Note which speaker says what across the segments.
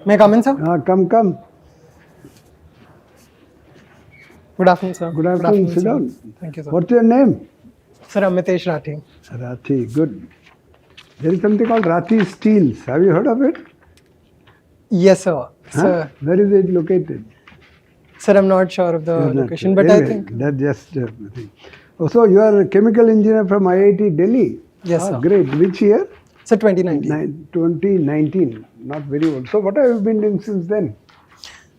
Speaker 1: May I come in, sir?
Speaker 2: Come.
Speaker 1: Good afternoon, sir.
Speaker 2: Good afternoon. Sit
Speaker 1: sir.
Speaker 2: down.
Speaker 1: Thank you, sir.
Speaker 2: What's your name?
Speaker 1: Sir, Amitesh Rathi.
Speaker 2: Rathi. Good. There is something called Rathi Steels. Have you heard of it?
Speaker 1: Yes, sir. Sir,
Speaker 2: Where is it located?
Speaker 1: sir, I'm not sure of the
Speaker 2: You're not
Speaker 1: location,
Speaker 2: sure.
Speaker 1: but I
Speaker 2: Anyway,
Speaker 1: think
Speaker 2: that's just a thing. Oh, so you are a chemical engineer from IIT Delhi?
Speaker 1: Yes, sir.
Speaker 2: Great. Which year?
Speaker 1: sir, 2019.
Speaker 2: 2019. Not very old. So what have you been doing since then?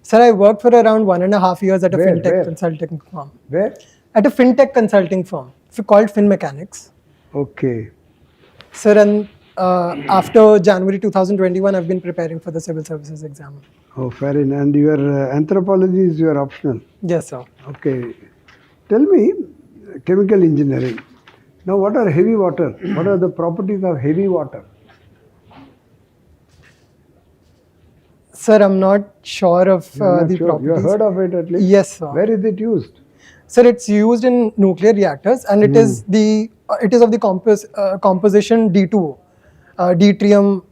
Speaker 1: Sir, I worked for around 1.5 years at a
Speaker 2: Where?
Speaker 1: fintech consulting firm.
Speaker 2: Where?
Speaker 1: At a fintech consulting firm called Fin Mechanics.
Speaker 2: Okay.
Speaker 1: Sir, and after January 2021, I've been preparing for the Civil Services exam.
Speaker 2: Oh, fair enough. And your anthropology is your optional.
Speaker 1: Yes, sir.
Speaker 2: Okay. Tell me, chemical engineering. Now, what are heavy water? What are the properties of heavy water?
Speaker 1: Sir, I'm not sure of
Speaker 2: You're not
Speaker 1: the
Speaker 2: sure.
Speaker 1: properties.
Speaker 2: You have heard of it at least?
Speaker 1: Yes, sir.
Speaker 2: Where is it used?
Speaker 1: Sir, it's used in nuclear reactors, and it is of the composition D2O, deuterium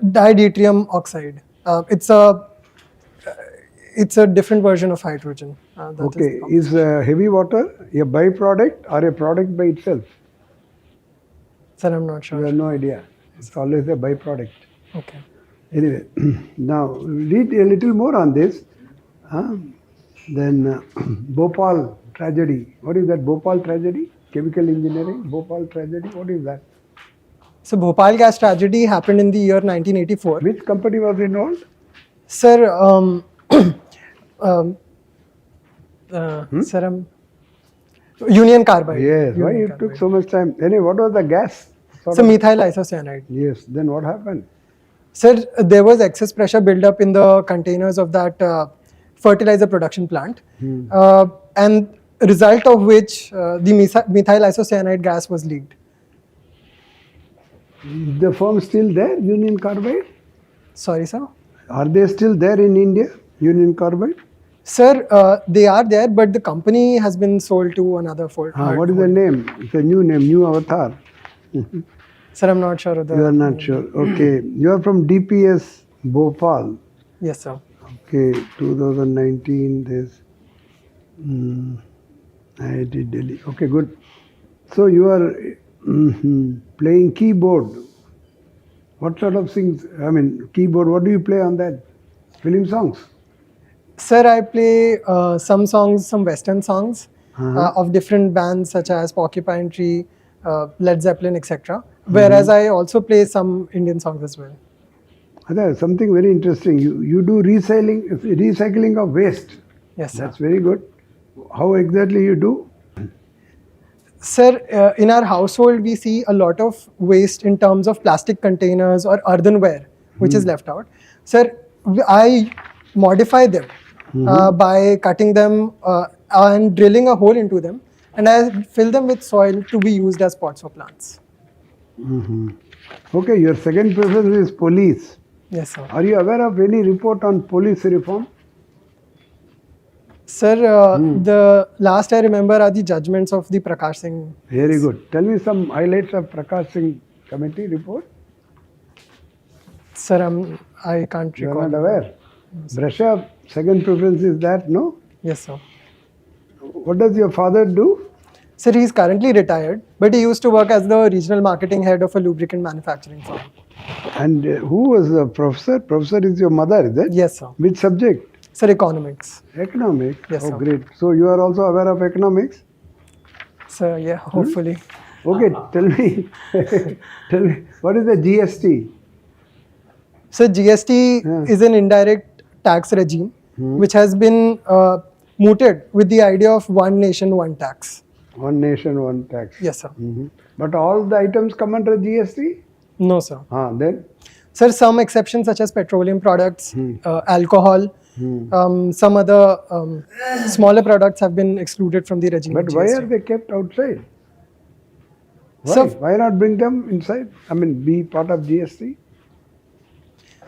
Speaker 1: dideuterium oxide. It's a different version of hydrogen.
Speaker 2: Okay. Is heavy water a byproduct or a product by itself?
Speaker 1: Sir, I'm not
Speaker 2: You
Speaker 1: sure.
Speaker 2: have no idea. It's always a byproduct.
Speaker 1: Okay.
Speaker 2: Anyway, now read a little more on this. Then Bhopal tragedy. What is that Bhopal tragedy? Chemical engineering, Bhopal tragedy. What is that?
Speaker 1: So, Bhopal gas tragedy happened in the year 1984.
Speaker 2: Which company was involved?
Speaker 1: Sir, sir, Union Carbide.
Speaker 2: Yes. Why
Speaker 1: Union
Speaker 2: it took
Speaker 1: Carbide.
Speaker 2: so much time? Anyway, what was the gas?
Speaker 1: So, methyl isocyanide.
Speaker 2: Yes. Then what happened?
Speaker 1: Sir, there was excess pressure built up in the containers of that fertilizer production plant, and result of which the methyl isocyanide gas was leaked.
Speaker 2: Is the firm still there, Union Carbide?
Speaker 1: Sorry, sir.
Speaker 2: Are they still there in India, Union Carbide?
Speaker 1: Sir, they are there, but the company has been sold to another
Speaker 2: What is the name? It's a new name, new avatar.
Speaker 1: Sir, I'm not sure of the
Speaker 2: You are not sure. Okay. You are from DPS Bhopal.
Speaker 1: Yes, sir.
Speaker 2: Okay. 2019, there's IIT Delhi. Okay, good. So you are playing keyboard. What sort of things? I mean, keyboard, what do you play on that? Film songs?
Speaker 1: Sir, I play some songs, some Western songs of different bands such as Porcupine Tree, Led Zeppelin, etc. Whereas I also play some Indian songs as well.
Speaker 2: That's something very interesting. You do recycling of waste.
Speaker 1: Yes, sir.
Speaker 2: That's very good. How exactly you do?
Speaker 1: Sir, in our household, we see a lot of waste in terms of plastic containers or earthenware, which is left out. Sir, I modify them by cutting them and drilling a hole into them, and I fill them with soil to be used as pots for plants.
Speaker 2: Okay, your second preference is police.
Speaker 1: Yes, sir.
Speaker 2: Are you aware of any report on police reform?
Speaker 1: Sir, the last I remember are the judgments of the Prakash Singh.
Speaker 2: Very good. Tell me some highlights of Prakash Singh committee report.
Speaker 1: Sir, I can't
Speaker 2: You
Speaker 1: recall.
Speaker 2: are not aware? Brush up. Second preference is that, no?
Speaker 1: Yes, sir.
Speaker 2: What does your father do?
Speaker 1: Sir, he is currently retired, but he used to work as the regional marketing head of a lubricant manufacturing firm.
Speaker 2: And who was the professor? Professor is your mother, is it?
Speaker 1: Yes, sir.
Speaker 2: Which subject?
Speaker 1: Sir, economics.
Speaker 2: Economics.
Speaker 1: Yes,
Speaker 2: oh,
Speaker 1: sir.
Speaker 2: great. So you are also aware of economics?
Speaker 1: Sir, yeah, hopefully.
Speaker 2: Okay, tell me, what is the GST?
Speaker 1: So GST is an indirect tax regime which has been mooted with the idea of one nation, one tax.
Speaker 2: One nation, one tax.
Speaker 1: Yes, sir.
Speaker 2: But all the items come under GST?
Speaker 1: No, sir.
Speaker 2: Then?
Speaker 1: Sir, some exceptions such as petroleum products, alcohol, some other smaller products have been excluded from the regime.
Speaker 2: But
Speaker 1: of
Speaker 2: why
Speaker 1: GST.
Speaker 2: are they kept outside? Why?
Speaker 1: So-
Speaker 2: Why not bring them inside? I mean, be part of GST?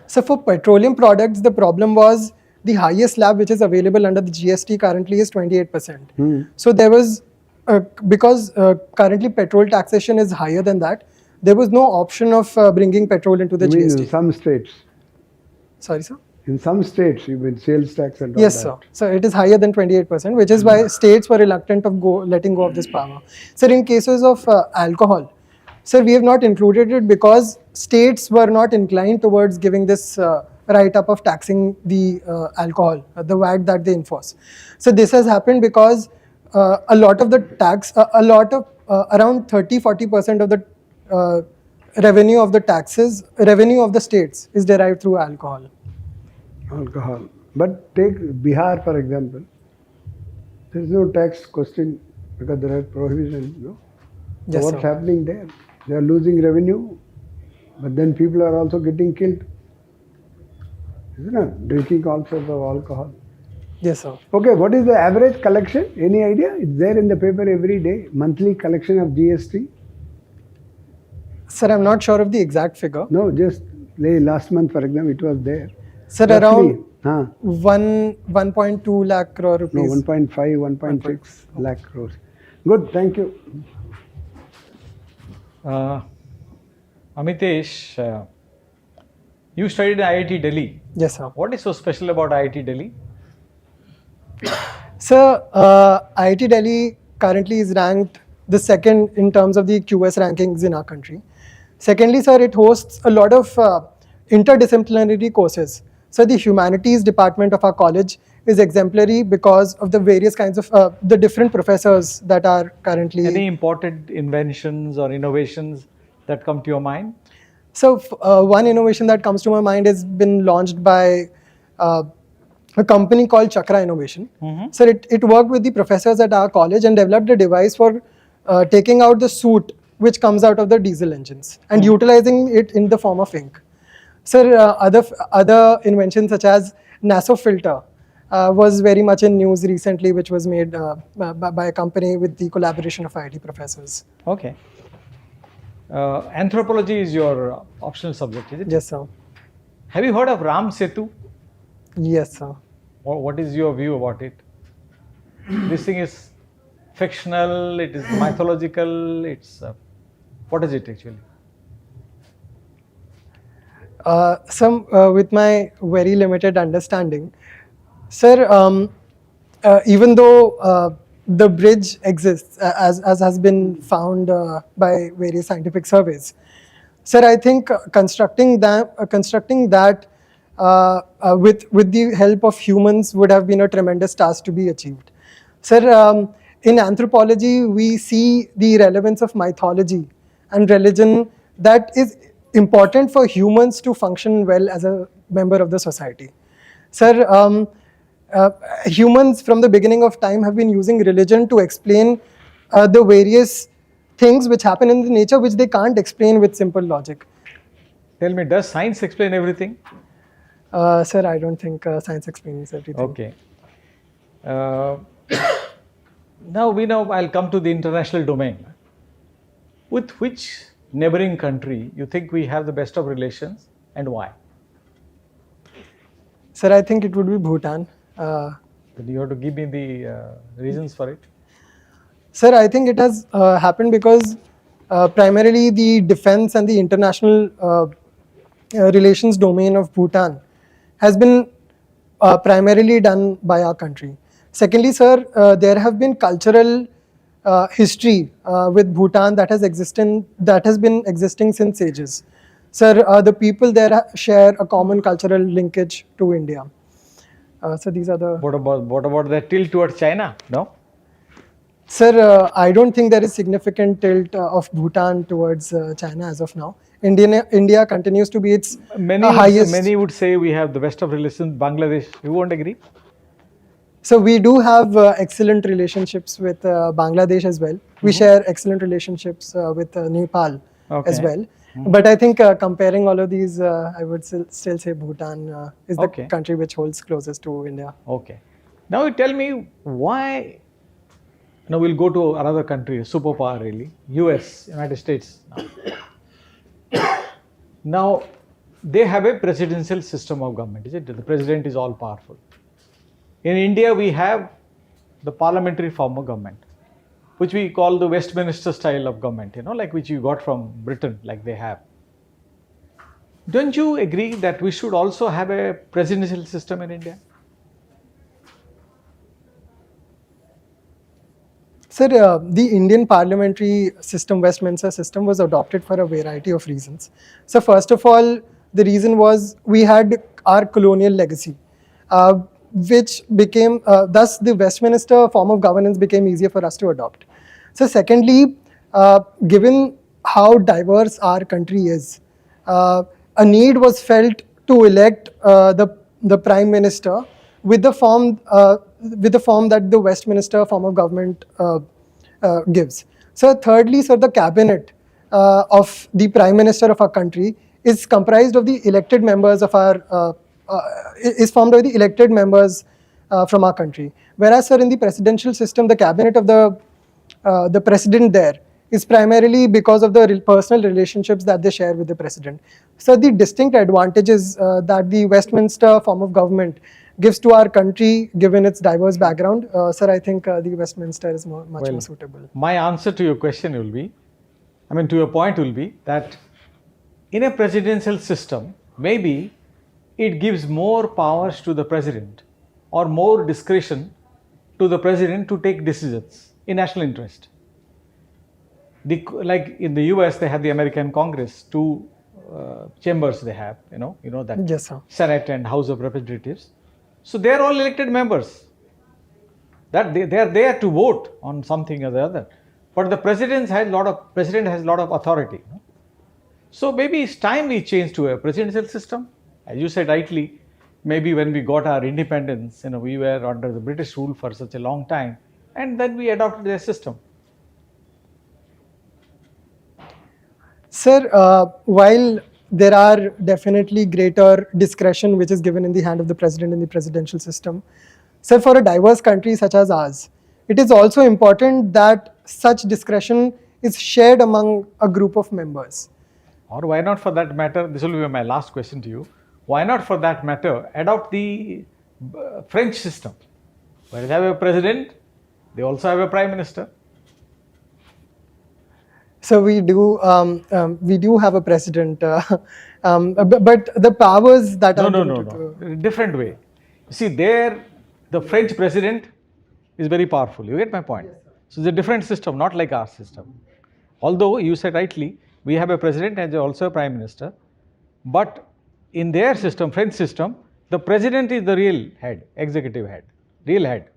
Speaker 1: So for petroleum products, the problem was the highest slab which is available under the GST currently is 28%. So there was, because currently petrol taxation is higher than that, there was no option of bringing petrol into the
Speaker 2: You mean
Speaker 1: GST.
Speaker 2: in some states?
Speaker 1: Sorry, sir.
Speaker 2: In some states, even sales tax and all
Speaker 1: Yes,
Speaker 2: that.
Speaker 1: sir. So it is higher than 28%, which is why states were reluctant of letting go of this power. Sir, in cases of alcohol, sir, we have not included it because states were not inclined towards giving this write-up of taxing the alcohol, the VAT that they enforce. So this has happened because a lot of the tax, around 30-40% of the revenue of the taxes, revenue of the states is derived through alcohol.
Speaker 2: Alcohol. But take Bihar, for example. There is no tax question because there are prohibitions. No? So
Speaker 1: Yes,
Speaker 2: what's
Speaker 1: sir.
Speaker 2: happening there? They are losing revenue, but then people are also getting killed. Isn't it? Drinking all sorts of alcohol.
Speaker 1: Yes, sir.
Speaker 2: Okay, what is the average collection? Any idea? It's there in the paper every day. Monthly collection of GST.
Speaker 1: Sir, I'm not sure of the exact figure.
Speaker 2: No, just last month, for example, it was there.
Speaker 1: Sir,
Speaker 2: Roughly,
Speaker 1: around 1.2 lakh crore rupees.
Speaker 2: No, 1.5, 1.6 lakh crores. Good, thank you.
Speaker 3: Amitesh, you studied in IIT Delhi.
Speaker 1: Yes, sir.
Speaker 3: What is so special about IIT Delhi?
Speaker 1: Sir, IIT Delhi currently is ranked the second in terms of the QS rankings in our country. Secondly, sir, it hosts a lot of interdisciplinary courses. So the humanities department of our college is exemplary because of the various kinds of the different professors that are currently.
Speaker 3: Any important inventions or innovations that come to your mind?
Speaker 1: So one innovation that comes to my mind has been launched by a company called Chakra Innovation. So it worked with the professors at our college and developed a device for taking out the soot which comes out of the diesel engines and utilizing it in the form of ink. Sir, other inventions such as NASO filter was very much in news recently, which was made by a company with the collaboration of IIT professors.
Speaker 3: Okay. Anthropology is your optional subject, is it?
Speaker 1: Yes, sir.
Speaker 3: Have you heard of Ram Setu?
Speaker 1: Yes, sir.
Speaker 3: What is your view about it? This thing is fictional, it is mythological, it's what is it actually?
Speaker 1: With my very limited understanding, sir, even though the bridge exists as has been found by various scientific surveys, sir, I think constructing that with the help of humans would have been a tremendous task to be achieved. Sir, in anthropology, we see the relevance of mythology and religion that is important for humans to function well as a member of the society. Sir, humans from the beginning of time have been using religion to explain the various things which happen in the nature which they can't explain with simple logic.
Speaker 3: Tell me, does science explain everything?
Speaker 1: Sir, I don't think science explains everything.
Speaker 3: Okay. Now I'll come to the international domain. With which neighboring country you think we have the best of relations and why?
Speaker 1: Sir, I think it would be Bhutan.
Speaker 3: You have to give me the reasons for it.
Speaker 1: Sir, I think it has happened because primarily the defense and the international relations domain of Bhutan has been primarily done by our country. Secondly, sir, there have been cultural history with Bhutan that has been existing since ages. Sir, the people there share a common cultural linkage to India. So these are the.
Speaker 3: What about the tilt towards China? No.
Speaker 1: Sir, I don't think there is significant tilt of Bhutan towards China as of now. India continues to be its highest.
Speaker 3: Many would say we have the best of relations. Bangladesh, you won't agree?
Speaker 1: So we do have excellent relationships with Bangladesh as well. We share excellent relationships with Nepal as well. But I think comparing all of these, I would still say Bhutan is the country which holds closest to India.
Speaker 3: Okay. Now you tell me why. Now we'll go to another country, superpower really, US, United States. Now they have a presidential system of government, is it? The president is all powerful. In India, we have the parliamentary form of government, which we call the Westminster style of government, like which you got from Britain, like they have. Don't you agree that we should also have a presidential system in India?
Speaker 1: Sir, the Indian parliamentary system, Westminster system, was adopted for a variety of reasons. So, first of all, the reason was we had our colonial legacy, which became, thus, the Westminster form of governance became easier for us to adopt. So, secondly, given how diverse our country is, a need was felt to elect the prime minister with the form that the Westminster form of government gives. So, thirdly, sir, the cabinet of the prime minister of our country is comprised of the elected members of our is formed by the elected members from our country. Whereas, sir, in the presidential system, the cabinet of the president there is primarily because of the personal relationships that they share with the president. So the distinct advantages that the Westminster form of government gives to our country, given its diverse background, sir, I think the Westminster is much more suitable.
Speaker 3: My answer to your question will be, to your point will be that in a presidential system, maybe it gives more powers to the president or more discretion to the president to take decisions in national interest. Like in the US, they have the American Congress, two chambers they have, you know that,
Speaker 1: yes, sir.
Speaker 3: Senate and House of Representatives. So they are all elected members. That they are there to vote on something or the other. But the president has a lot of authority. So maybe it's time we change to a presidential system. As you said rightly, maybe when we got our independence, we were under the British rule for such a long time, and then we adopted their system.
Speaker 1: Sir, while there are definitely greater discretion which is given in the hand of the president in the presidential system, sir, for a diverse country such as ours, it is also important that such discretion is shared among a group of members.
Speaker 3: Or why not, for that matter, this will be my last question to you, why not for that matter adopt the French system, where they have a president, they also have a prime minister.
Speaker 1: So we do have a president, but the powers that are
Speaker 3: No. Different way. You see, there the French president is very powerful. You get my point? Yes, so it's a different system, not like our system. Although you said rightly, we have a president and also a prime minister, but in their system, French system, the president is the real head, executive head, real head.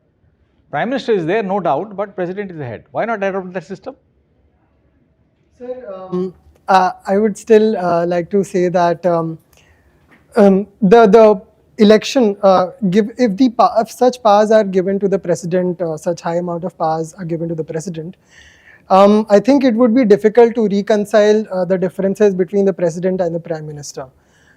Speaker 3: Prime minister is there, no doubt, but president is the head. Why not adopt that system?
Speaker 1: Sir, I would still like to say that the election, if such powers are given to the president, such high amount of powers are given to the president, I think it would be difficult to reconcile the differences between the president and the prime minister.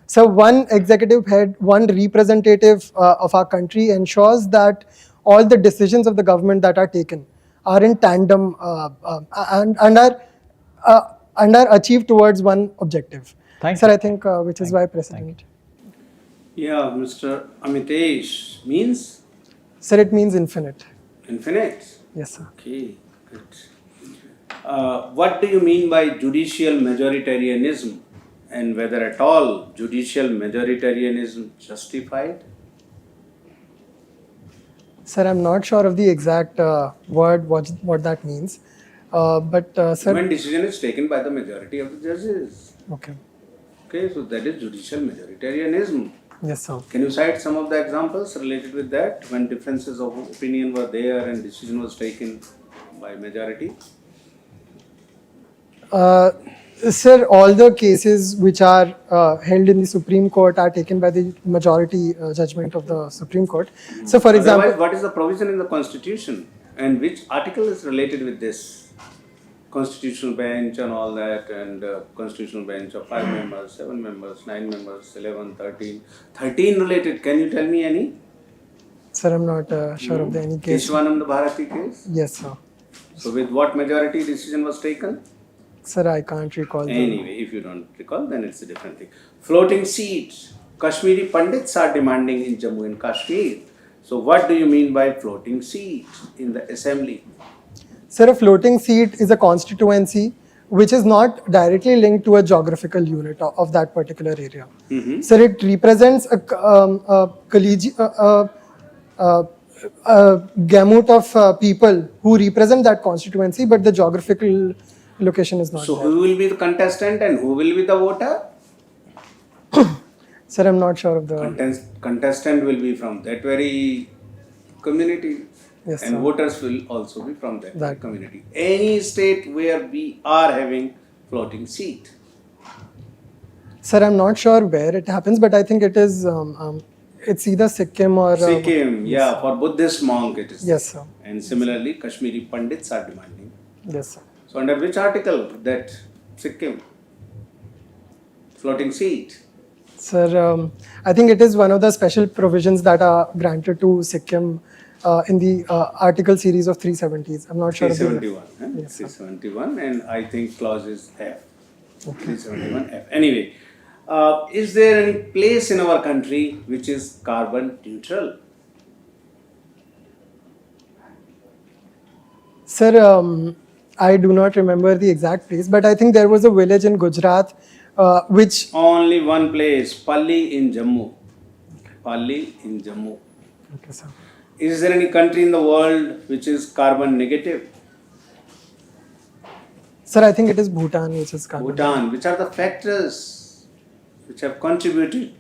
Speaker 1: So one executive head, one representative of our country ensures that all the decisions of the government that are taken are in tandem and are achieved towards one objective.
Speaker 3: Thank
Speaker 1: Sir,
Speaker 3: you.
Speaker 1: I think which is why president.
Speaker 4: Yeah, Mr. Amitesh means?
Speaker 1: Sir, it means infinite.
Speaker 4: Infinite?
Speaker 1: Yes, sir.
Speaker 4: Okay, good. What do you mean by judicial majoritarianism, and whether at all judicial majoritarianism justified?
Speaker 1: Sir, I'm not sure of the exact word, what that means. But sir,
Speaker 4: When decision is taken by the majority of the judges.
Speaker 1: okay.
Speaker 4: Okay, so that is judicial majoritarianism.
Speaker 1: Yes, sir.
Speaker 4: Can you cite some of the examples related with that, when differences of opinion were there and decision was taken by majority?
Speaker 1: Sir, all the cases which are held in the Supreme Court are taken by the majority judgment of the Supreme Court. So, for example,
Speaker 4: Otherwise, what is the provision in the Constitution, and which article is related with this? Constitutional bench and all that, and constitutional bench of 5 members, 7 members, 9 members, 11, 13. 13 related, can you tell me any?
Speaker 1: sir, I'm not sure of any case.
Speaker 4: Keshwananda Bharati case?
Speaker 1: Yes, sir.
Speaker 4: So with what majority decision was taken?
Speaker 1: Sir, I can't recall.
Speaker 4: Anyway, if you don't recall, then it's a different thing. Floating seats. Kashmiri Pandits are demanding in Jammu and Kashmir. So what do you mean by floating seats in the assembly?
Speaker 1: Sir, a floating seat is a constituency which is not directly linked to a geographical unit of that particular area.
Speaker 4: Mhm.
Speaker 1: So it represents a gamut of people who represent that constituency, but the geographical location is not
Speaker 4: So
Speaker 1: there.
Speaker 4: who will be the contestant and who will be the voter?
Speaker 1: Sir, I'm not sure of the.
Speaker 4: Contestant will be from that very community,
Speaker 1: Yes,
Speaker 4: and
Speaker 1: sir.
Speaker 4: voters will also be from that
Speaker 1: That-
Speaker 4: community. Any state where we are having floating seat.
Speaker 1: Sir, I'm not sure where it happens, but I think it is. It's either Sikkim or.
Speaker 4: Sikkim, yeah, for Buddhist monk it is.
Speaker 1: Yes, sir.
Speaker 4: And similarly, Kashmiri Pandits are demanding.
Speaker 1: Yes, sir.
Speaker 4: So under which article that Sikkim floating seat?
Speaker 1: Sir, I think it is one of the special provisions that are granted to Sikkim in the article series of 370s. I'm not sure. of the-
Speaker 4: 371.
Speaker 1: Yes, sir.
Speaker 4: 371, and I think clause is F. 371 F. Anyway, is there any place in our country which is carbon neutral?
Speaker 1: Sir, I do not remember the exact place, but I think there was a village in Gujarat which.
Speaker 4: Only one place, Palli in Jammu. Palli in Jammu.
Speaker 1: Okay, sir.
Speaker 4: Is there any country in the world which is carbon negative?
Speaker 1: Sir, I think it is Bhutan, which is carbon.
Speaker 4: Bhutan. Which are the factors which have contributed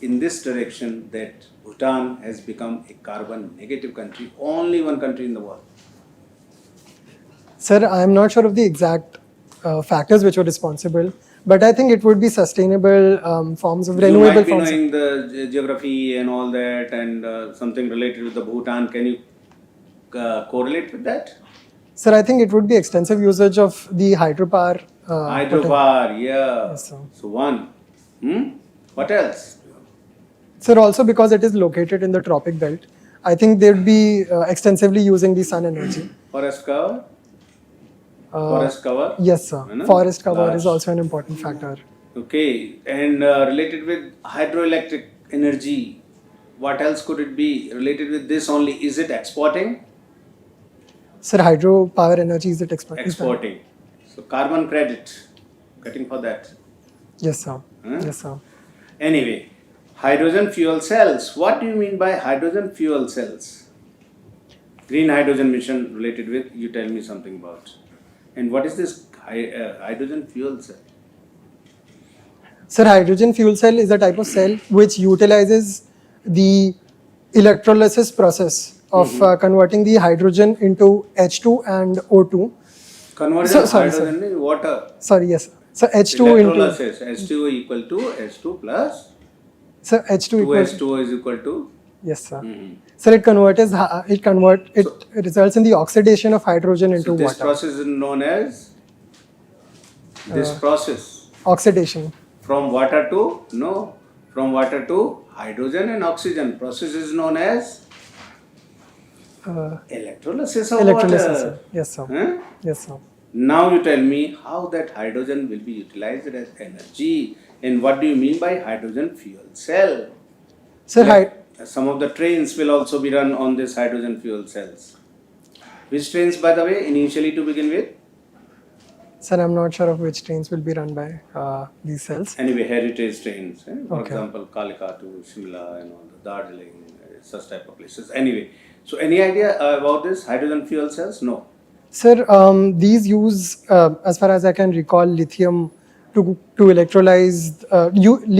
Speaker 4: in this direction that Bhutan has become a carbon negative country? Only one country in the world.
Speaker 1: Sir, I am not sure of the exact factors which were responsible, but I think it would be sustainable forms of renewable
Speaker 4: You might be
Speaker 1: forms.
Speaker 4: knowing the geography and all that, and something related with the Bhutan. Can you correlate with that?
Speaker 1: Sir, I think it would be extensive usage of the hydropower.
Speaker 4: Hydropower, yeah.
Speaker 1: Yes, sir.
Speaker 4: So one. What else?
Speaker 1: Sir, also because it is located in the tropic belt, I think they'd be extensively using the sun energy.
Speaker 4: Forest cover. Forest cover.
Speaker 1: Yes, sir.
Speaker 4: No?
Speaker 1: Forest cover
Speaker 4: Large.
Speaker 1: is also an important factor.
Speaker 4: Okay, and related with hydroelectric energy, what else could it be related with this only? Is it exporting?
Speaker 1: Sir, hydropower energy is it
Speaker 4: Exporting. So carbon credit, getting for that.
Speaker 1: Yes, sir.
Speaker 4: Huh?
Speaker 1: Yes, sir.
Speaker 4: Anyway, hydrogen fuel cells. What do you mean by hydrogen fuel cells? Green hydrogen mission related with, you tell me something about. And what is this hydrogen fuel cell?
Speaker 1: Sir, hydrogen fuel cell is a type of cell which utilizes the electrolysis process of converting the hydrogen into H2 and O2.
Speaker 4: Conversion
Speaker 1: So-
Speaker 4: of
Speaker 1: sorry,
Speaker 4: hydrogen in water.
Speaker 1: Sorry, yes, sir. So H2 into.
Speaker 4: Electrolysis. H2 equal to H2 plus
Speaker 1: So H2 equals.
Speaker 4: 2H2 is equal to.
Speaker 1: Yes, sir. Sir, it results in the oxidation of hydrogen into
Speaker 4: So this
Speaker 1: water.
Speaker 4: process is known as this process
Speaker 1: Oxidation.
Speaker 4: from water to hydrogen and oxygen process is known as electrolysis of
Speaker 1: Electrolysis.
Speaker 4: water.
Speaker 1: Sir. Yes, sir.
Speaker 4: Huh?
Speaker 1: Yes, sir.
Speaker 4: Now you tell me how that hydrogen will be utilized as energy, and what do you mean by hydrogen fuel cell?
Speaker 1: Sir,
Speaker 4: Some of the trains will also be run on this hydrogen fuel cells. Which trains, by the way, initially to begin with?
Speaker 1: Sir, I'm not sure of which trains will be run by these cells.
Speaker 4: Anyway, heritage trains. For
Speaker 1: Okay.
Speaker 4: example, Kalika to Shimla and all the Darjeeling, such type of places. Anyway, so any idea about this hydrogen fuel cells? No.
Speaker 1: Sir, these use, as far as I can recall, lithium to electrolyze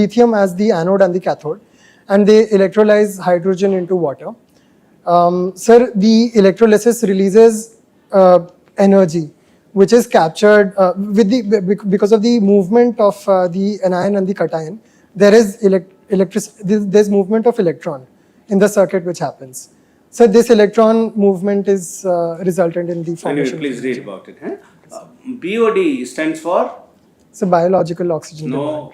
Speaker 1: lithium as the anode and the cathode, and they electrolyze hydrogen into water. Sir, the electrolysis releases energy, which is captured because of the movement of the anion and the cation. There is there's movement of electron in the circuit which happens. So this electron movement is resultant in the
Speaker 4: Anyway,
Speaker 1: formation.
Speaker 4: please read about it. BOD stands for?
Speaker 1: So biological oxygen demand.
Speaker 4: No.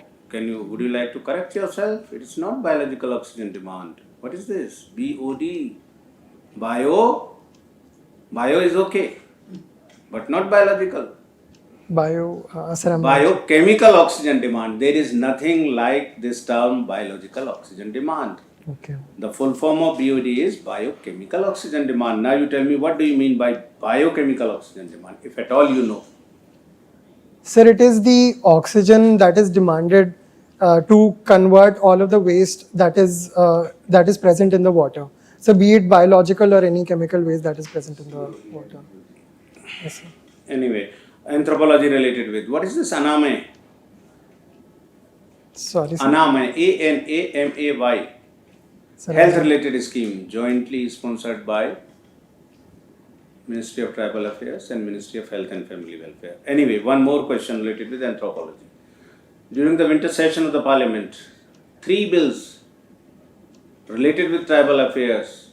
Speaker 4: Would you like to correct yourself? It is not biological oxygen demand. What is this? BOD. Bio is okay, but not biological.
Speaker 1: Sir,
Speaker 4: Biochemical oxygen demand. There is nothing like this term biological oxygen demand.
Speaker 1: Okay.
Speaker 4: The full form of BOD is biochemical oxygen demand. Now you tell me, what do you mean by biochemical oxygen demand, if at all you know?
Speaker 1: Sir, it is the oxygen that is demanded to convert all of the waste that is present in the water. So, be it biological or any chemical waste that is present in the water. Yes, sir.
Speaker 4: Anyway, anthropology related with what is this Anamay?
Speaker 1: Sorry, sir.
Speaker 4: Anamay, ANAMAY.
Speaker 1: Sir,
Speaker 4: Health related scheme jointly sponsored by Ministry of Tribal Affairs and Ministry of Health and Family Welfare. Anyway, one more question related with anthropology. During the winter session of the Parliament, 3 bills related with tribal affairs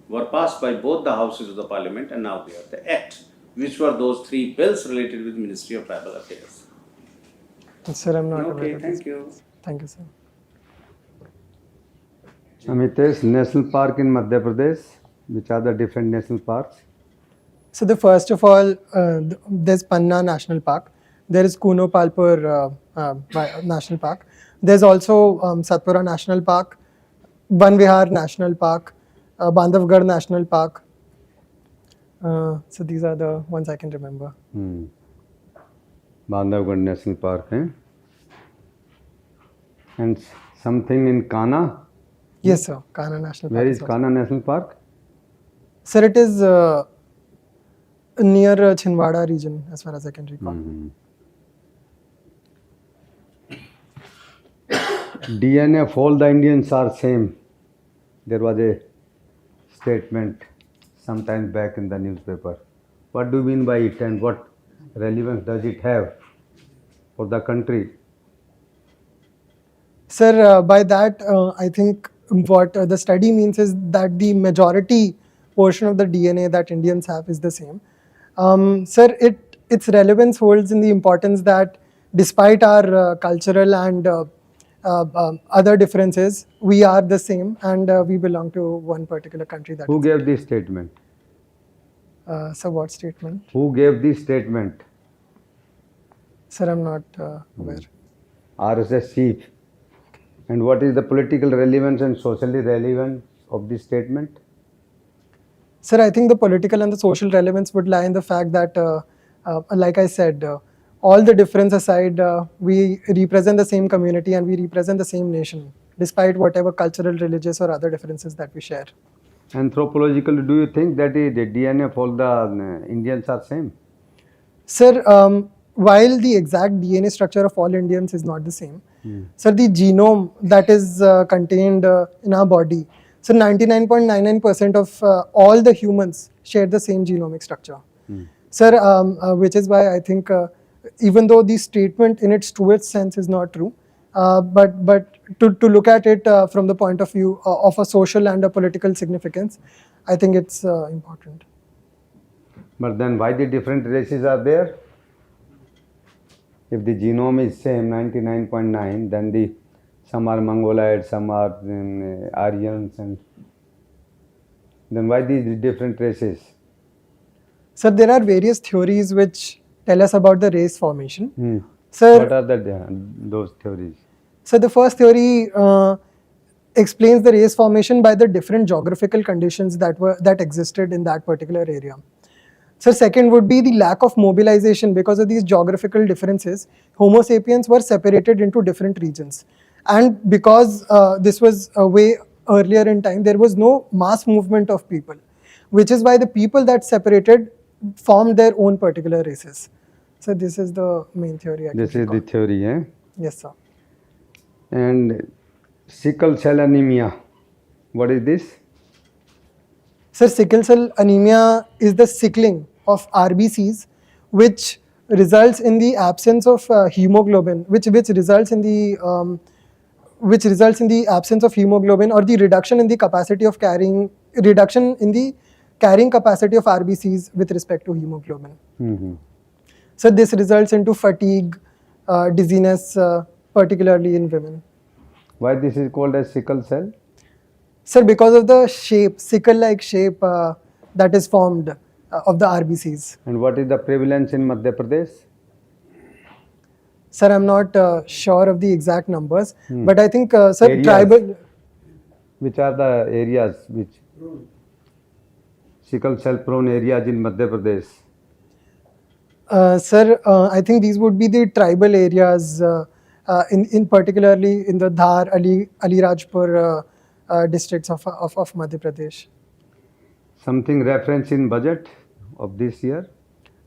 Speaker 4: were passed by both the houses of the Parliament, and now they are the Act. Which were those 3 bills related with Ministry of Tribal Affairs?
Speaker 1: Sir, I'm not aware
Speaker 4: Okay,
Speaker 1: of
Speaker 4: thank
Speaker 1: this.
Speaker 4: you.
Speaker 1: Thank you, sir.
Speaker 2: Amitesh, national park in Madhya Pradesh. Which are the different national parks?
Speaker 1: So, the first of all, there's Panna National Park. There is Kuno Palpur National Park. There's also Satpura National Park, Banvihar National Park, Bandhavgarh National Park. So, these are the ones I can remember.
Speaker 2: Bandhavgarh National Park, and something in Kana.
Speaker 1: Yes, sir. Kana National Park.
Speaker 2: Where is
Speaker 1: also.
Speaker 2: Kana National Park?
Speaker 1: Sir, it is near Chinwada region, as far as I can recall.
Speaker 2: DNA of all the Indians are same. There was a statement sometime back in the newspaper. What do you mean by it, and what relevance does it have for the country?
Speaker 1: Sir, by that, I think what the study means is that the majority portion of the DNA that Indians have is the same. Sir, its relevance holds in the importance that despite our cultural and other differences, we are the same, and we belong to one particular country. That
Speaker 2: Who
Speaker 1: is
Speaker 2: gave this statement?
Speaker 1: So, what statement?
Speaker 2: Who gave this statement?
Speaker 1: Sir, I'm not aware.
Speaker 2: RSS chief. And what is the political relevance and socially relevance of this statement?
Speaker 1: Sir, I think the political and the social relevance would lie in the fact that, like I said, all the difference aside, we represent the same community and we represent the same nation, despite whatever cultural, religious, or other differences that we share.
Speaker 2: Anthropologically, do you think that the DNA of all the Indians are same?
Speaker 1: Sir, while the exact DNA structure of all Indians is not the same, sir, the genome that is contained in our body, so 99.99% of all the humans share the same genomic structure. Sir, which is why I think even though the statement in its truest sense is not true, but to look at it from the point of view of a social and a political significance, I think it's important.
Speaker 2: But then why the different races are there? If the genome is same 99.9, then some are Mongoloids, some are Aryans, and then why these different races?
Speaker 1: Sir, there are various theories which tell us about the race formation. Sir,
Speaker 2: What are those theories?
Speaker 1: So the first theory explains the race formation by the different geographical conditions that existed in that particular area. So second would be the lack of mobilization. Because of these geographical differences, Homo sapiens were separated into different regions. And because this was way earlier in time, there was no mass movement of people, which is why the people that separated formed their own particular races. So this is the main theory.
Speaker 2: This is the theory, eh?
Speaker 1: Yes, sir.
Speaker 2: And sickle cell anemia, what is this?
Speaker 1: Sir, sickle cell anemia is the sickling of RBCs, which results in the absence of hemoglobin, which results in the absence of hemoglobin, or the reduction in the capacity of carrying capacity of RBCs with respect to hemoglobin. So this results into fatigue, dizziness, particularly in women.
Speaker 2: Why this is called as sickle cell?
Speaker 1: Sir, because of the shape, sickle-like shape that is formed of the RBCs.
Speaker 2: And what is the prevalence in Madhya Pradesh?
Speaker 1: Sir, I'm not sure of the exact numbers, but I think, sir,
Speaker 2: Areas.
Speaker 1: tribal...
Speaker 2: Which are the areas which sickle cell prone areas in Madhya Pradesh?
Speaker 1: Sir, I think these would be the tribal areas, in particularly in the Dhar, Alirajpur districts of Madhya Pradesh.
Speaker 2: Something reference in budget of this year?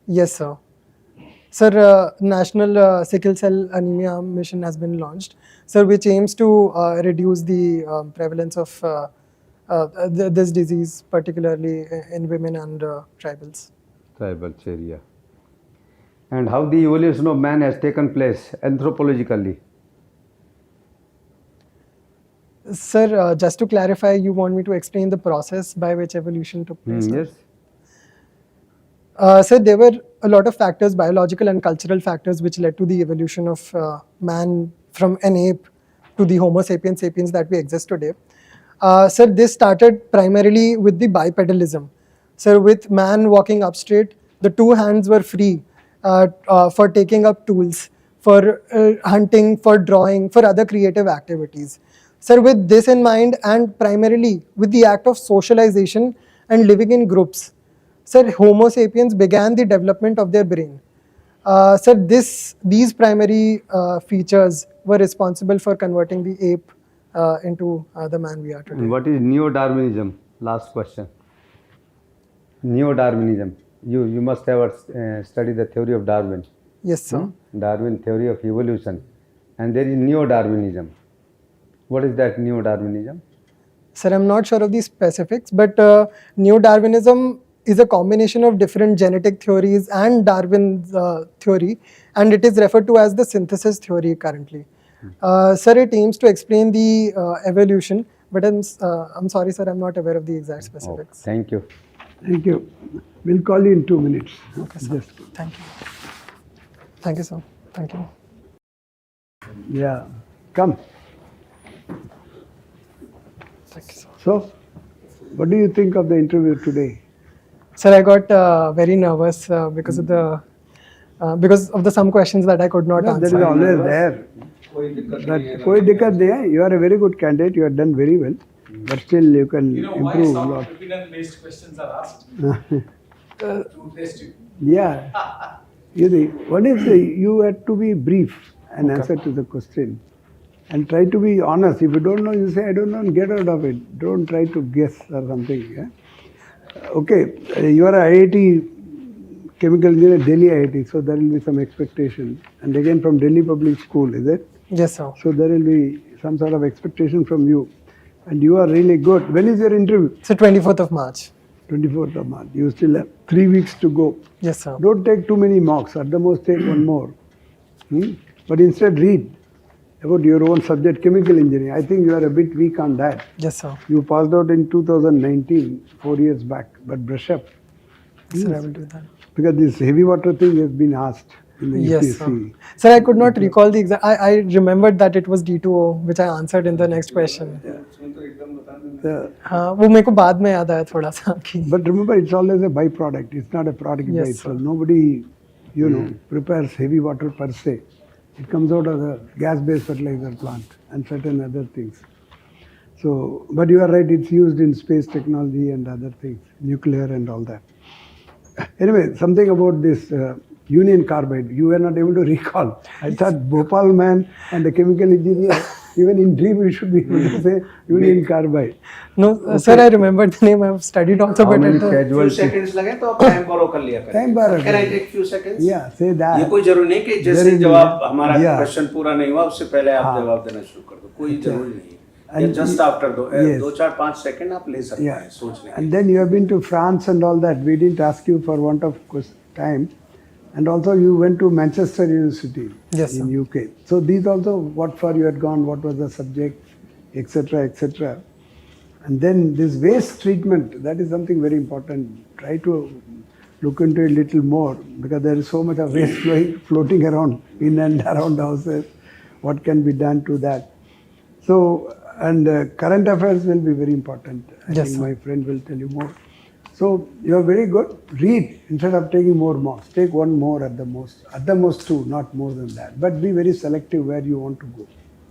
Speaker 1: Yes, sir. Sir, National Sickle Cell Anemia Mission has been launched, sir, which aims to reduce the prevalence of this disease, particularly in women and tribals.
Speaker 2: Tribal area. And how the evolution of man has taken place anthropologically?
Speaker 1: Sir, just to clarify, you want me to explain the process by which evolution took place?
Speaker 2: Yes.
Speaker 1: Sir, there were a lot of factors, biological and cultural factors, which led to the evolution of man from an ape to the Homo sapiens sapiens that we exist today. Sir, this started primarily with the bipedalism. Sir, with man walking up straight, the two hands were free for taking up tools, for hunting, for drawing, for other creative activities. Sir, with this in mind, and primarily with the act of socialization and living in groups, sir, Homo sapiens began the development of their brain. Sir, these primary features were responsible for converting the ape into the man we are today.
Speaker 2: And what is neo-Darwinism? Last question. Neo-Darwinism. You must have studied the theory of Darwin.
Speaker 1: Yes, sir.
Speaker 2: Darwin theory of evolution. And there is neo-Darwinism. What is that neo-Darwinism?
Speaker 1: Sir, I'm not sure of the specifics, but neo-Darwinism is a combination of different genetic theories and Darwin's theory, and it is referred to as the synthesis theory currently. Sir, it aims to explain the evolution, but I'm sorry, sir, I'm not aware of the exact specifics.
Speaker 2: Thank you.
Speaker 5: Thank you. We'll call you in 2 minutes.
Speaker 1: Okay, sir. Thank you. Thank you, sir. Thank you.
Speaker 5: Yeah. Come.
Speaker 1: Thank you, sir.
Speaker 5: So, what do you think of the interview today?
Speaker 1: Sir, I got very nervous because of the some questions that I could not
Speaker 5: No, that
Speaker 1: answer.
Speaker 5: is always there. But koi dikkat nahi hai. You are a very good candidate. You have done very well. But still, you can improve a lot.
Speaker 3: Opinion-based questions are asked
Speaker 1: Uh,
Speaker 3: to test you.
Speaker 5: Yeah. You see, you have to be brief and answer to the question. And try to be honest. If you don't know, you say, I don't know, and get out of it. Don't try to guess or something. Yeah? Okay, you are a IIT chemical engineer, Delhi IIT, so there will be some expectation. And again from Delhi Public School, is it?
Speaker 1: Yes, sir.
Speaker 5: So there will be some sort of expectation from you. And you are really good. When is your interview?
Speaker 1: So 24th of March.
Speaker 5: 24th of March. You still have 3 weeks to go.
Speaker 1: Yes, sir.
Speaker 5: Don't take too many mocks. At the most, take one more. But instead, read about your own subject, chemical engineering. I think you are a bit weak on that.
Speaker 1: Yes, sir.
Speaker 5: You passed out in 2019, 4 years back. But brush up.
Speaker 1: Sir, I will do that.
Speaker 5: Because this heavy water thing has been asked in the
Speaker 1: Yes,
Speaker 5: UPSC.
Speaker 1: sir. Sir, I could not recall the exact. I remembered that it was D2O, which I answered in the next question. हाँ, वो मेरे को बाद में याद आया थोड़ा सा कि.
Speaker 5: But remember, it's always a byproduct. It's not a product by
Speaker 1: Yes,
Speaker 5: itself.
Speaker 1: sir.
Speaker 5: Nobody, prepares heavy water per se. It comes out of the gas-based fertilizer plant and certain other things. So, but you are right, it's used in space technology and other things, nuclear and all that. Anyway, something about this union carbide, you were not able to recall. I thought Bhopal man and the chemical engineer, even in dream you should be able to say union carbide.
Speaker 1: No, sir, I remembered the name. I've studied also,
Speaker 2: How
Speaker 1: but
Speaker 2: many
Speaker 1: at the,
Speaker 4: few
Speaker 2: casualties?
Speaker 4: seconds लगे तो आप time बोरो कर लिया करें.
Speaker 5: Time borrow
Speaker 4: Can I
Speaker 5: करें.
Speaker 4: take few seconds?
Speaker 5: Yeah, say that.
Speaker 4: ये कोई जरूरी नहीं कि जैसे
Speaker 5: Very
Speaker 4: जवाब
Speaker 5: good.
Speaker 4: हमारा
Speaker 5: Yeah.
Speaker 4: क्वेश्चन पूरा नहीं हुआ उससे पहले आप
Speaker 5: हाँ.
Speaker 4: जवाब देना शुरू कर दो. कोई जरूरी नहीं है.
Speaker 5: And
Speaker 4: just after
Speaker 5: yes.
Speaker 4: 2-4-5 second आप ले सकते
Speaker 5: Yeah.
Speaker 4: हैं सोचने के.
Speaker 5: And then you have been to France and all that. We didn't ask you for want of time. And also you went to Manchester University
Speaker 1: Yes,
Speaker 5: in
Speaker 1: sir.
Speaker 5: UK. So these also, what for you had gone, what was the subject, etc., etc. And then this waste treatment, that is something very important. Try to look into it a little more because there is so much of waste floating around in and around houses. What can be done to that? So, and current affairs will be very important. I
Speaker 1: Yes,
Speaker 5: think
Speaker 1: sir.
Speaker 5: my friend will tell you more. So, you are very good. Read instead of taking more mocks. Take one more at the most. At the most 2, not more than that. But be very selective where you want to go.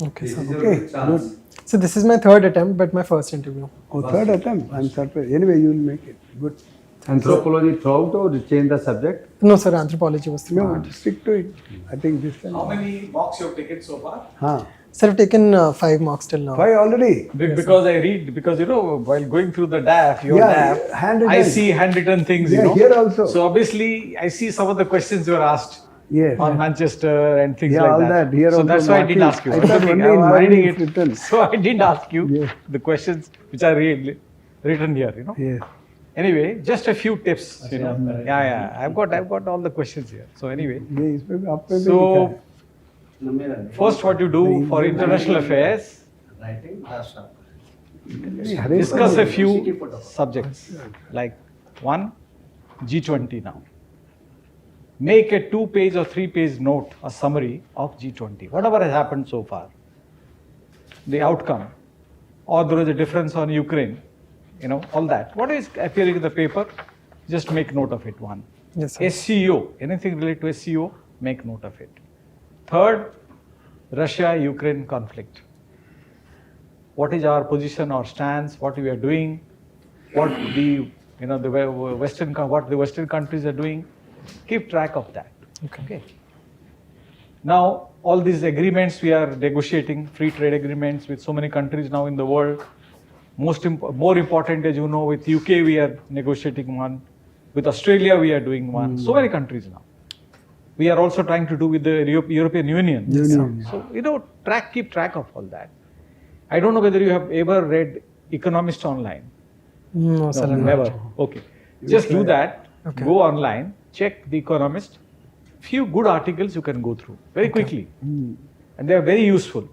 Speaker 1: okay, sir.
Speaker 5: Okay, good.
Speaker 1: So this is my third attempt, but my first interview.
Speaker 5: Oh, third attempt. I'm surprised. Anyway, you will make it. Good.
Speaker 2: Anthropology throughout or change the subject?
Speaker 1: No, sir, anthropology was the
Speaker 5: No,
Speaker 1: part.
Speaker 5: stick to it. I think this time.
Speaker 3: How many mocks you have taken so far?
Speaker 5: Huh.
Speaker 1: Sir, I've taken 5 mocks till now.
Speaker 5: 5 already?
Speaker 3: Because I read, because you know, while going through the DAF, your
Speaker 5: Yeah,
Speaker 3: DAF,
Speaker 5: handwritten.
Speaker 3: I see handwritten things,
Speaker 5: Yeah,
Speaker 3: you know.
Speaker 5: here also.
Speaker 3: So obviously, I see some of the questions you were asked
Speaker 5: Yes.
Speaker 3: on Manchester and things
Speaker 5: Yeah,
Speaker 3: like
Speaker 5: all
Speaker 3: that.
Speaker 5: that. Here
Speaker 3: so
Speaker 5: also
Speaker 3: that's why I didn't
Speaker 5: marking.
Speaker 3: ask you.
Speaker 5: I
Speaker 3: It's
Speaker 5: thought
Speaker 3: okay.
Speaker 5: only in
Speaker 3: I'm
Speaker 5: mind
Speaker 3: reading
Speaker 5: it's
Speaker 3: it.
Speaker 5: written.
Speaker 3: So I didn't ask you
Speaker 5: Yeah.
Speaker 3: the questions which are really written here, you know.
Speaker 5: Yes.
Speaker 3: Anyway, just a few tips, you know. Yeah. I've got all the questions here. So anyway,
Speaker 5: ये इसमें भी आप पे भी
Speaker 3: so
Speaker 5: लिखा है।
Speaker 3: first what you do for international affairs,
Speaker 5: नहीं, हर एक
Speaker 3: discuss a
Speaker 5: को-
Speaker 3: few subjects like one, G20 now. Make a 2-page or 3-page note, a summary of G20. Whatever has happened so far, the outcome, or there is a difference on Ukraine, you know, all that. What is appearing in the paper? Just make note of it. One.
Speaker 1: Yes, sir.
Speaker 3: SCO, anything related to SCO, make note of it. Third, Russia-Ukraine conflict. What is our position or stance? What we are doing? What the what the Western countries are doing? Keep track of that. Okay. Now, all these agreements we are negotiating, free trade agreements with so many countries now in the world. More important, as you know, with UK we are negotiating one. With Australia we are doing one. So many countries now. We are also trying to do with the European Union.
Speaker 5: Union.
Speaker 3: So, keep track of all that. I don't know whether you have ever read Economist online.
Speaker 1: No, sir.
Speaker 3: No,
Speaker 1: I'm
Speaker 3: never.
Speaker 1: not.
Speaker 3: Okay. Just do that.
Speaker 1: Okay.
Speaker 3: Go online, check The Economist. Few good articles you can go through very quickly. And they are very useful.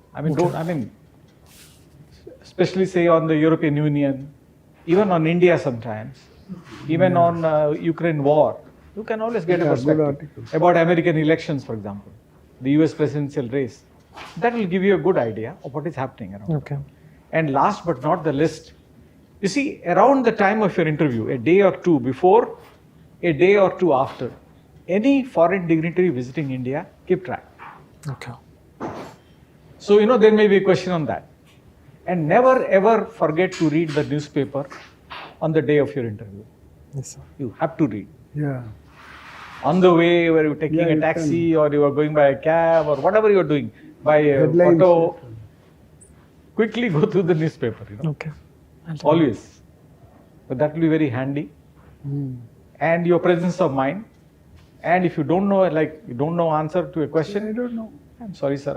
Speaker 3: Especially say on the European Union, even on India sometimes, even on Ukraine war. You can always get a
Speaker 5: Yeah, good
Speaker 3: perspective
Speaker 5: articles.
Speaker 3: about American elections, for example, the US presidential race. That will give you a good idea of what is happening around.
Speaker 1: Okay.
Speaker 3: And last but not the least, you see, around the time of your interview, a day or two before, a day or two after, any foreign dignitary visiting India, keep track.
Speaker 1: Okay.
Speaker 3: So, there may be a question on that. And never ever forget to read the newspaper on the day of your interview.
Speaker 1: Yes, sir.
Speaker 3: You have to read.
Speaker 5: Yeah.
Speaker 3: On the way, where you're taking
Speaker 5: Yeah,
Speaker 3: a
Speaker 5: you
Speaker 3: taxi or you are going by a cab or whatever you're doing, by a
Speaker 5: Headlines.
Speaker 3: auto, quickly go through the newspaper,
Speaker 1: Okay. I'll do
Speaker 3: always. But that will be very handy. And your presence of mind. And if you don't know, answer to a
Speaker 5: I
Speaker 3: question,
Speaker 5: don't know.
Speaker 3: I'm sorry, sir,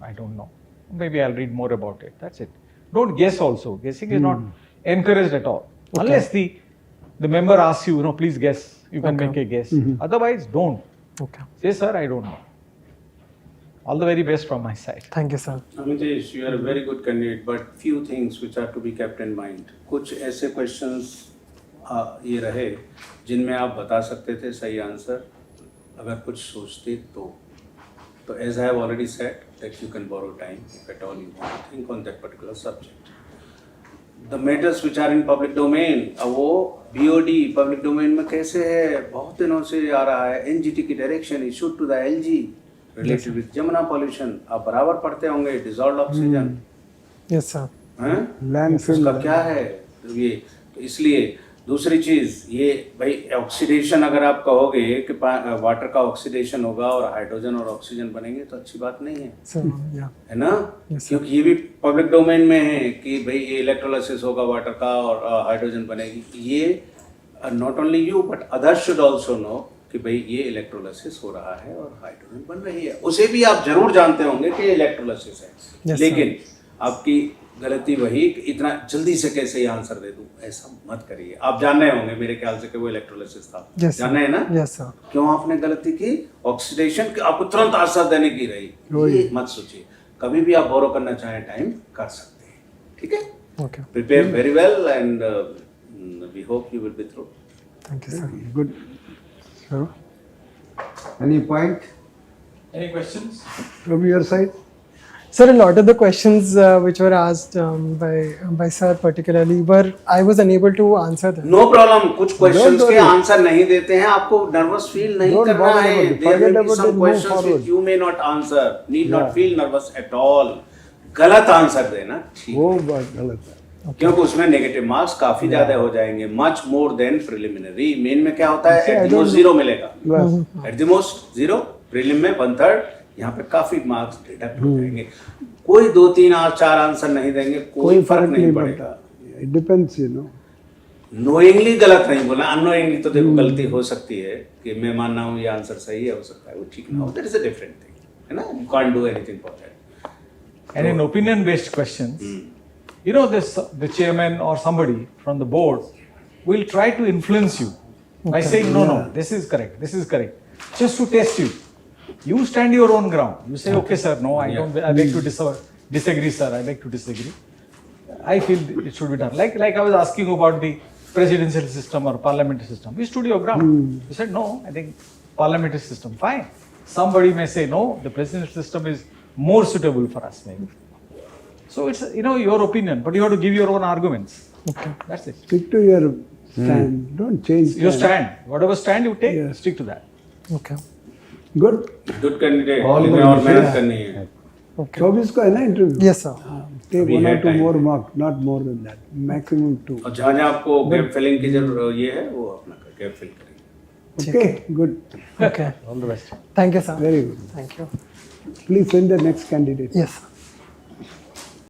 Speaker 3: I don't know. Maybe I'll read more about it. That's it. Don't guess also. Guessing is not encouraged at all. Unless the member asks you, please guess. You can
Speaker 1: Okay.
Speaker 3: make a guess. Otherwise, don't.
Speaker 1: Okay.
Speaker 3: Say, sir, I don't know. All the very best from my side.
Speaker 1: Thank you, sir.
Speaker 4: Amitesh, you are a very good candidate, but few things which are to be kept in mind. कुछ ऐसे questions ये रहे जिनमें आप बता सकते थे सही आंसर अगर कुछ सोचते तो as I have already said that you can borrow time if at all you want to think on that particular subject. The matters which are in public domain, अब वो BOD public domain में कैसे है बहुत दिनों से आ रहा है NGT की direction issued to the LG related with Jamuna pollution आप बराबर पढ़ते होंगे dissolved oxygen
Speaker 1: Yes, sir.
Speaker 4: हैं
Speaker 5: Landfill.
Speaker 4: उसका क्या है तो ये तो इसलिए दूसरी चीज ये भाई ऑक्सीडेशन अगर आप कहोगे कि वाटर का ऑक्सीडेशन होगा और हाइड्रोजन और ऑक्सीजन बनेंगे तो अच्छी बात नहीं है
Speaker 1: So, yeah.
Speaker 4: है ना
Speaker 1: Yes,
Speaker 4: क्योंकि ये भी पब्लिक डोमेन में है कि भाई ये इलेक्ट्रोलाइसिस होगा वाटर का और हाइड्रोजन बनेगी ये not only you but others should also know कि भाई ये इलेक्ट्रोलाइसिस हो रहा है और हाइड्रोजन बन रही है उसे भी आप जरूर जानते होंगे कि ये इलेक्ट्रोलाइसिस है
Speaker 1: Yes,
Speaker 4: लेकिन आपकी गलती वही कि इतना जल्दी से कैसे ये आंसर दे दूं ऐसा मत करिए आप जान रहे होंगे मेरे ख्याल से कि वो इलेक्ट्रोलाइसिस था
Speaker 1: Yes, sir.
Speaker 4: जान रहे हैं ना
Speaker 1: Yes, sir.
Speaker 4: क्यों आपने गलती की ऑक्सीडेशन आपको तुरंत आंसर देने की रही ये मत सोचिए कभी भी आप बोरो करना चाहें टाइम कर सकते हैं ठीक है
Speaker 1: Okay.
Speaker 4: Prepare very well and we hope you will be through
Speaker 1: Thank you, sir.
Speaker 5: Good. So,
Speaker 2: Any point?
Speaker 3: Any questions?
Speaker 5: from your side?
Speaker 1: Sir, a lot of the questions which were asked by sir particularly I was unable to answer them.
Speaker 4: No problem कुछ questions
Speaker 5: worry.
Speaker 4: के answer नहीं देते हैं आपको nervous feel नहीं
Speaker 5: Don't
Speaker 4: करना
Speaker 5: bother
Speaker 4: है
Speaker 5: about it.
Speaker 4: There
Speaker 5: Forget
Speaker 4: will be
Speaker 5: about
Speaker 4: some
Speaker 5: it. Move
Speaker 4: questions
Speaker 5: forward.
Speaker 4: Which you may not answer need not
Speaker 5: Yeah.
Speaker 4: Feel nervous at all गलत answer देना ठीक
Speaker 5: वो बात गलत है
Speaker 4: क्योंकि उसमें नेगेटिव मार्क्स काफी ज्यादा हो जाएंगे, much more than preliminary. Main में क्या होता है, एट द मोस्ट 0 मिलेगा,
Speaker 5: बस
Speaker 4: एट द मोस्ट 0, प्रीलिम में 1/3, यहाँ पे काफी मार्क्स डिडक्ट हो जाएंगे। कोई 2, 3 और 4 आंसर नहीं देंगे, कोई फर्क नहीं पड़ेगा।
Speaker 5: पड़ता, it depends you know.
Speaker 4: Knowingly गलत नहीं बोलना, अननोइंगली तो देखो गलती हो सकती है कि मैं मान रहा हूँ ये आंसर सही है, हो सकता है वो ठीक ना हो, that is a different thing, है ना, you can't do anything for that.
Speaker 3: And in opinion based questions, you know, this the chairman or somebody from the board will try to influence you by saying no, this is correct, just to test you. You stand your own ground, you say okay sir, no, I don't, I beg to disagree sir, I beg to disagree, I feel it should be done. Like I was asking about the presidential system or parliamentary system, you stood your ground, you said no, I think parliamentary system fine. Somebody may say no, the presidential system is more suitable for us maybe. So it's, you know, your opinion, but you have to give your own arguments.
Speaker 1: Okay.
Speaker 3: That's it.
Speaker 5: Stick to your stand, don't change
Speaker 3: Your stand, whatever stand you take,
Speaker 5: Yes.
Speaker 3: stick to that.
Speaker 1: Okay.
Speaker 5: Good.
Speaker 4: Good candidate,
Speaker 2: All
Speaker 4: इनमें
Speaker 2: good
Speaker 4: और
Speaker 2: wishes.
Speaker 4: मेहनत करनी है।
Speaker 5: 24 को है ना interview?
Speaker 1: Yes, sir.
Speaker 5: Take
Speaker 4: अभी
Speaker 5: 1
Speaker 4: है
Speaker 5: or 2
Speaker 4: time.
Speaker 5: more mark, not more than that, maximum 2।
Speaker 4: और जहाँ जहाँ आपको गैप फिलिंग की जरूरत ये है, वो अपना गैप फिल करेंगे।
Speaker 5: Okay, good,
Speaker 1: Okay.
Speaker 3: All the best.
Speaker 1: Thank you, sir.
Speaker 5: very good।
Speaker 1: Thank you.
Speaker 5: Please send the next candidate।
Speaker 1: Yes.